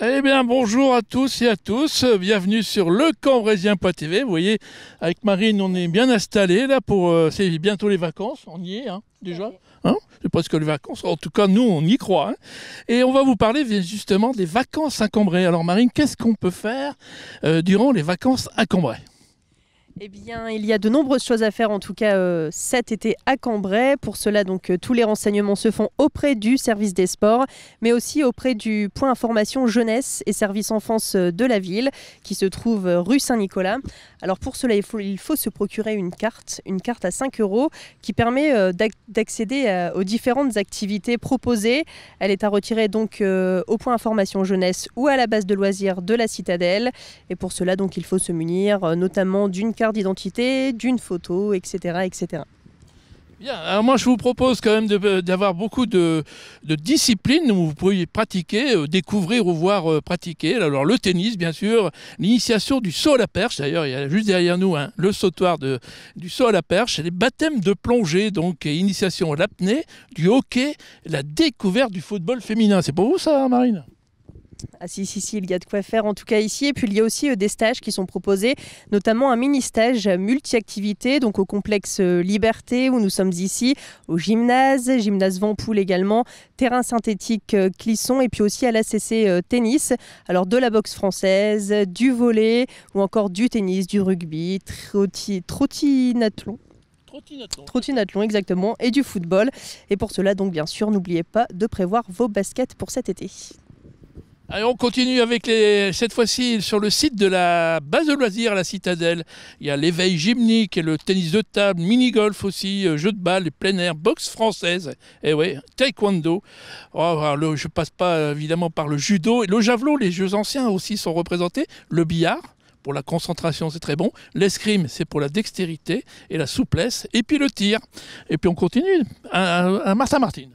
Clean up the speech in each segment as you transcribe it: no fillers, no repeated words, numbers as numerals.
Eh bien, bonjour à tous et à tous. Bienvenue sur lecambrésilien.tv. Vous voyez, avec Marine, on est bien installés là pour. C'est bientôt les vacances. On y est, hein, déjà. Hein, c'est presque les vacances. En tout cas, nous, on y croit. Hein. Et on va vous parler justement des vacances à Cambrai. Alors, Marine, qu'est-ce qu'on peut faire durant les vacances à Cambrai ? Eh bien, il y a de nombreuses choses à faire, en tout cas cet été à Cambrai. Pour cela, donc, tous les renseignements se font auprès du service des sports, mais aussi auprès du point information jeunesse et service enfance de la ville, qui se trouve rue Saint-Nicolas. Alors pour cela, il faut se procurer une carte à 5 €, qui permet d'accéder aux différentes activités proposées. Elle est à retirer donc au point information jeunesse ou à la base de loisirs de la Citadelle. Et pour cela, donc, il faut se munir notamment d'une carte d'identité, d'une photo, etc., etc. Bien, alors moi je vous propose quand même d'avoir beaucoup de disciplines où vous pouvez pratiquer, découvrir ou voir pratiquer. Alors le tennis bien sûr, l'initiation du saut à la perche, d'ailleurs il y a juste derrière nous le sautoir du saut à la perche, les baptêmes de plongée, donc initiation à l'apnée, du hockey, la découverte du football féminin. C'est pour vous ça, Marine ? Ah si, il y a de quoi faire en tout cas ici. Et puis il y a aussi des stages qui sont proposés, notamment un mini-stage multi-activités, donc au complexe Liberté où nous sommes ici, au gymnase Vampoul également, terrain synthétique Clisson et puis aussi à l'ACC tennis. Alors de la boxe française, du volley ou encore du tennis, du rugby, trottinathlon exactement, et du football. Et pour cela donc bien sûr, n'oubliez pas de prévoir vos baskets pour cet été. Allez, on continue avec cette fois-ci sur le site de la base de loisirs à la Citadelle. Il y a l'éveil gymnique, et le tennis de table, mini-golf aussi, jeux de balle, plein air, boxe française, et ouais, taekwondo. Je passe pas évidemment par le judo et le javelot, les jeux anciens aussi sont représentés. Le billard, pour la concentration, c'est très bon. L'escrime, c'est pour la dextérité et la souplesse. Et puis le tir. Et puis on continue à Martin-Martin.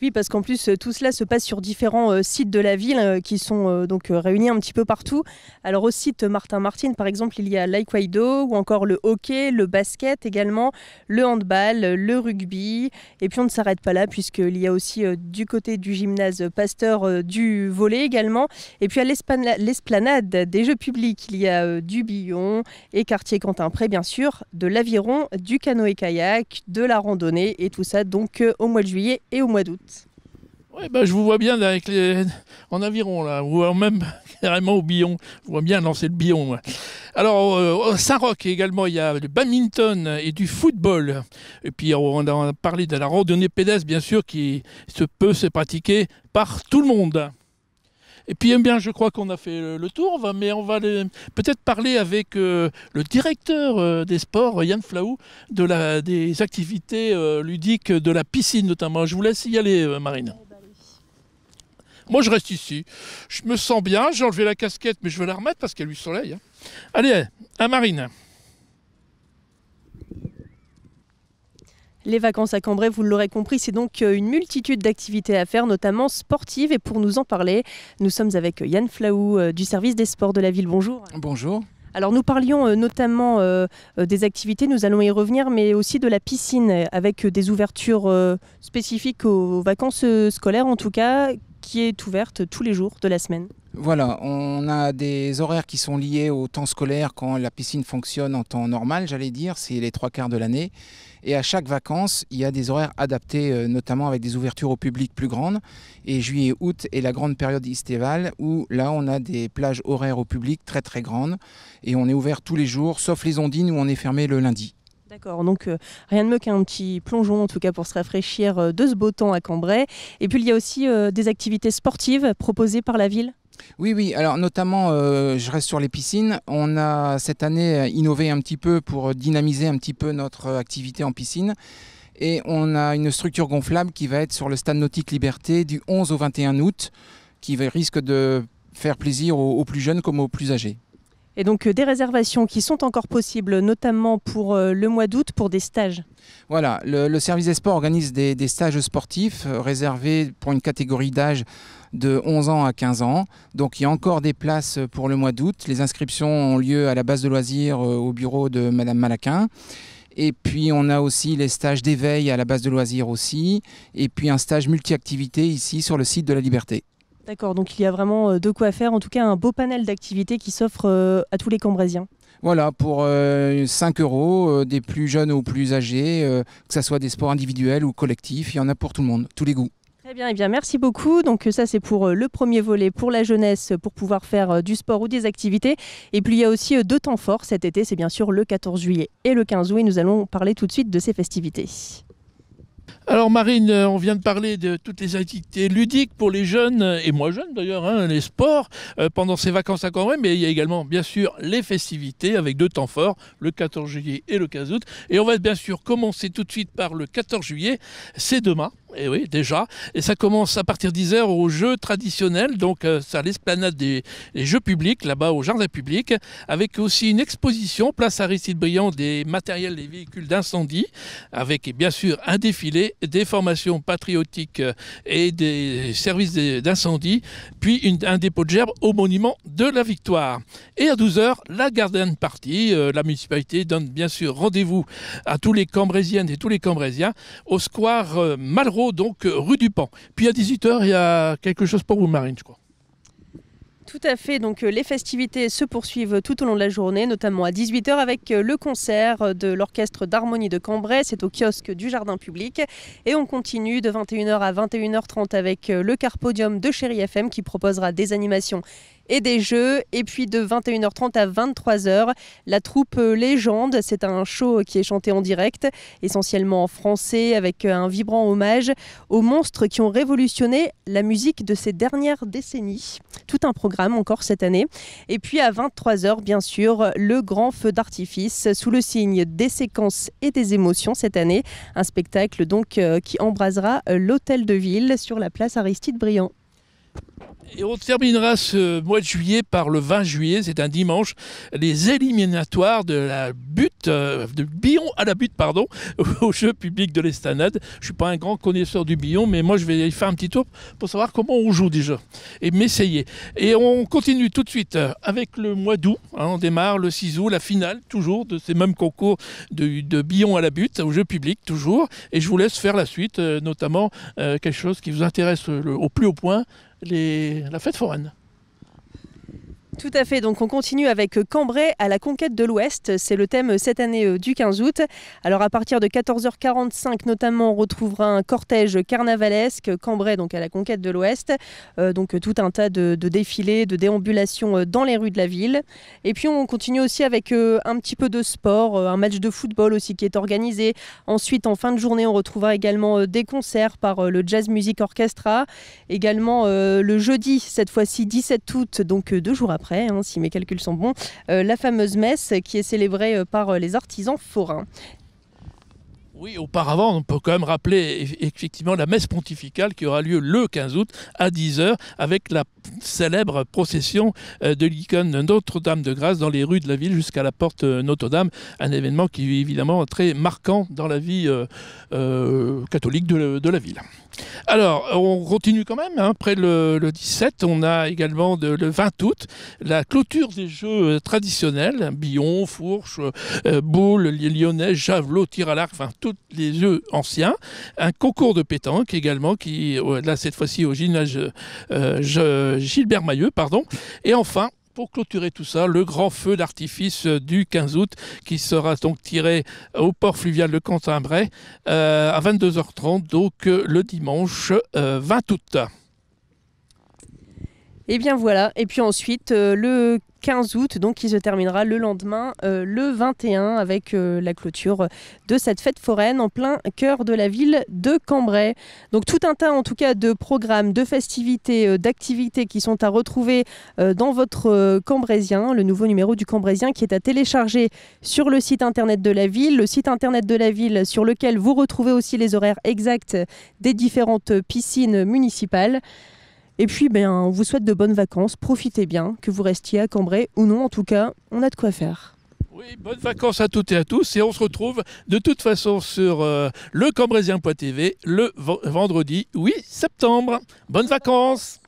Oui, parce qu'en plus, tout cela se passe sur différents sites de la ville qui sont donc réunis un petit peu partout. Alors au site Martin-Martin, par exemple, il y a l'aïkido ou encore le hockey, le basket également, le handball, le rugby. Et puis on ne s'arrête pas là puisqu'il y a aussi du côté du gymnase Pasteur du volley également. Et puis à l'esplanade des jeux publics, il y a du billon et quartier Quentin-Pré, bien sûr, de l'aviron, du canoë-kayak, de la randonnée et tout ça donc au mois de juillet et au mois d'août. Ouais, bah, je vous vois bien là, en aviron, là, ou même carrément au billon. Je vois bien lancer le billon. Moi. Alors, à Saint-Roch également, il y a le badminton et du football. Et puis, on a parlé de la randonnée pédestre, bien sûr, qui peut se pratiquer par tout le monde. Et puis, eh bien, je crois qu'on a fait le tour, mais on va peut-être parler avec le directeur des sports, Yann Flaou, des activités ludiques de la piscine notamment. Je vous laisse y aller, Marine. Moi, je reste ici. Je me sens bien. J'ai enlevé la casquette, mais je vais la remettre parce qu'il y a du soleil. Hein. Allez, à Marine. Les vacances à Cambrai, vous l'aurez compris, c'est donc une multitude d'activités à faire, notamment sportives. Et pour nous en parler, nous sommes avec Yann Flaou du service des sports de la ville. Bonjour. Bonjour. Alors nous parlions notamment des activités, nous allons y revenir, mais aussi de la piscine avec des ouvertures spécifiques aux vacances scolaires en tout cas, qui est ouverte tous les jours de la semaine. Voilà, on a des horaires qui sont liés au temps scolaire quand la piscine fonctionne en temps normal, j'allais dire, c'est les 3/4 de l'année. Et à chaque vacances, il y a des horaires adaptés, notamment avec des ouvertures au public plus grandes. Et juillet et août est la grande période estivale où là, on a des plages horaires au public très très grandes. Et on est ouvert tous les jours, sauf les ondines où on est fermé le lundi. D'accord, donc rien de mieux qu'un petit plongeon en tout cas pour se rafraîchir de ce beau temps à Cambrai. Et puis il y a aussi des activités sportives proposées par la ville. Oui, alors notamment, je reste sur les piscines. On a cette année innové un petit peu pour dynamiser un petit peu notre activité en piscine. Et on a une structure gonflable qui va être sur le stade nautique Liberté du 11 au 21 août, qui risque de faire plaisir aux plus jeunes comme aux plus âgés. Et donc des réservations qui sont encore possibles, notamment pour le mois d'août, pour des stages. Voilà, le service des sports organise des stages sportifs réservés pour une catégorie d'âge de 11 ans à 15 ans. Donc il y a encore des places pour le mois d'août. Les inscriptions ont lieu à la base de loisirs au bureau de Madame Malaquin. Et puis on a aussi les stages d'éveil à la base de loisirs aussi. Et puis un stage multi-activité ici sur le site de la Liberté. D'accord, donc il y a vraiment de quoi faire, en tout cas un beau panel d'activités qui s'offre à tous les Cambrésiens. Voilà, pour 5 €, des plus jeunes aux plus âgés, que ce soit des sports individuels ou collectifs, il y en a pour tout le monde, tous les goûts. Très bien, eh bien merci beaucoup. Donc ça c'est pour le premier volet pour la jeunesse, pour pouvoir faire du sport ou des activités. Et puis il y a aussi 2 temps forts cet été, c'est bien sûr le 14 juillet et le 15 août. Et nous allons parler tout de suite de ces festivités. Alors Marine, on vient de parler de toutes les activités ludiques pour les jeunes, et moins jeunes d'ailleurs, hein, les sports, pendant ces vacances à Cambrai, mais il y a également bien sûr les festivités avec 2 temps forts, le 14 juillet et le 15 août. Et on va bien sûr commencer tout de suite par le 14 juillet, c'est demain. Et oui, déjà. Et ça commence à partir de 10 h aux jeux traditionnels, donc c'est à l'esplanade des jeux publics, là-bas au jardin public, avec aussi une exposition, place Aristide Briand, des matériels des véhicules d'incendie, avec et bien sûr un défilé, des formations patriotiques et des services d'incendie, puis un dépôt de gerbes au monument de la Victoire. Et à 12 h, la garden party, la municipalité donne bien sûr rendez-vous à tous les Cambrésiennes et tous les Cambrésiens au square Malraux, donc rue du Pan. Puis à 18 h, il y a quelque chose pour vous, Marine, je crois. Tout à fait, donc les festivités se poursuivent tout au long de la journée, notamment à 18 h avec le concert de l'orchestre d'harmonie de Cambrai, c'est au kiosque du jardin public. Et on continue de 21 h à 21 h 30 avec le Carpodium de Chéri FM qui proposera des animations et des jeux. Et puis de 21 h 30 à 23 h, la troupe Légende, c'est un show qui est chanté en direct, essentiellement en français, avec un vibrant hommage aux monstres qui ont révolutionné la musique de ces dernières décennies. Tout un programme encore cette année. Et puis à 23 h, bien sûr, le grand feu d'artifice sous le signe des séquences et des émotions cette année. Un spectacle donc qui embrasera l'hôtel de ville sur la place Aristide Briand. Et on terminera ce mois de juillet par le 20 juillet, c'est un dimanche, les éliminatoires de la butte, de billon à la butte, pardon, au jeu public de l'Estannade. Je ne suis pas un grand connaisseur du billon, mais moi je vais y faire un petit tour pour savoir comment on joue déjà et m'essayer. Et on continue tout de suite avec le mois d'août, hein, on démarre le 6 août, la finale toujours de ces mêmes concours de billon à la butte, au jeu public toujours. Et je vous laisse faire la suite, notamment quelque chose qui vous intéresse au plus haut point, la fête foraine. Tout à fait, donc on continue avec Cambrai à la conquête de l'Ouest, c'est le thème cette année du 15 août. Alors à partir de 14 h 45 notamment, on retrouvera un cortège carnavalesque, Cambrai donc à la conquête de l'Ouest, donc tout un tas de défilés, de déambulations dans les rues de la ville. Et puis on continue aussi avec un petit peu de sport, un match de football aussi qui est organisé. Ensuite en fin de journée, on retrouvera également des concerts par le Jazz Music Orchestra. Également le jeudi, cette fois-ci 17 août, donc 2 jours après, si mes calculs sont bons, la fameuse messe qui est célébrée par les artisans forains. Oui, auparavant, on peut quand même rappeler effectivement la messe pontificale qui aura lieu le 15 août à 10 h avec la célèbre procession de l'icône Notre-Dame de Grâce dans les rues de la ville jusqu'à la porte Notre-Dame. Un événement qui est évidemment très marquant dans la vie catholique de la ville. Alors, on continue quand même. Après le 17, on a également le 20 août la clôture des jeux traditionnels, billon, fourche, boule, lyonnais, javelot, tir à l'arc, enfin tous les jeux anciens. Un concours de pétanque également, qui là cette fois-ci au gymnase Gilbert Mailleux, pardon. Et enfin, pour clôturer tout ça, le grand feu d'artifice du 15 août qui sera donc tiré au port fluvial de Quentin-Bray à 22 h 30, donc le dimanche 20 août. Et bien voilà, et puis ensuite le 15 août, donc qui se terminera le lendemain, le 21, avec la clôture de cette fête foraine en plein cœur de la ville de Cambrai. Donc tout un tas en tout cas de programmes, de festivités, d'activités qui sont à retrouver dans votre Cambraisien, le nouveau numéro du Cambraisien qui est à télécharger sur le site internet de la ville, le site internet de la ville sur lequel vous retrouvez aussi les horaires exacts des différentes piscines municipales. Et puis, on vous souhaite de bonnes vacances, profitez bien, que vous restiez à Cambrai ou non, en tout cas, on a de quoi faire. Oui, bonnes vacances à toutes et à tous, et on se retrouve de toute façon sur le Cambraisien.tv le vendredi 8 septembre. Bonnes vacances!